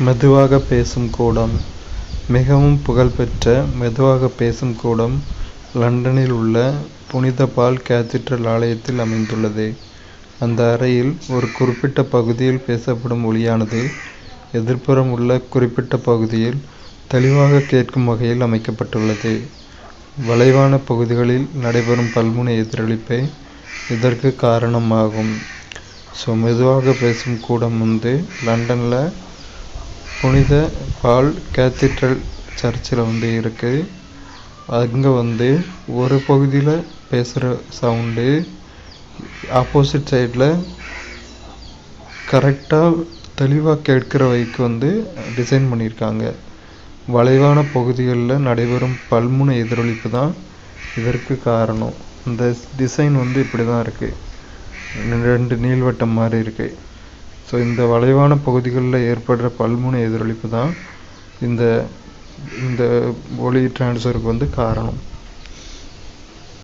மெதுவாக பேசும் கூடம். மிகவும் புகழ்பெற்ற மெதுவாக பேசும் கூடம் லண்டனில் உள்ள புனித பால் கேத்தீட்ரல் ஆலயத்தில் அமைந்துள்ளது. அந்த அறையில் ஒரு குறிப்பிட்ட பகுதியில் பேசப்படும் ஒலியானது எதிர்ப்புறம் உள்ள குறிப்பிட்ட பகுதியில் தெளிவாக கேட்கும் வகையில் அமைக்கப்பட்டுள்ளது. வளைவான பகுதிகளில் நடைபெறும் பல்முனை எதிரொலிப்பே இதற்கு காரணமாகும். மெதுவாக பேசும் கூடம் லண்டனில் புனித பால் கேத்தீட்ரல் சர்ச்சில் இருக்குது. அங்கே ஒரு பகுதியில் பேசுகிற சவுண்டு ஆப்போசிட் சைடில் கரெக்டாக தெளிவாக கேட்குற வைக்கு டிசைன் பண்ணியிருக்காங்க. வளைவான பகுதிகளில் நடைபெறும் பல்முனை எதிரொலிப்பு தான் இதற்கு காரணம். இந்த டிசைன் இப்படி தான் இருக்குது. 2 நீள்வட்டம் மாதிரி இருக்குது. இந்த வளைவான பகுதிகளில் ஏற்படுற பல்முனை எதிரொலிப்பு தான் இந்த ஒலி டிரான்ஸ்ஃபருக்கு காரணம்.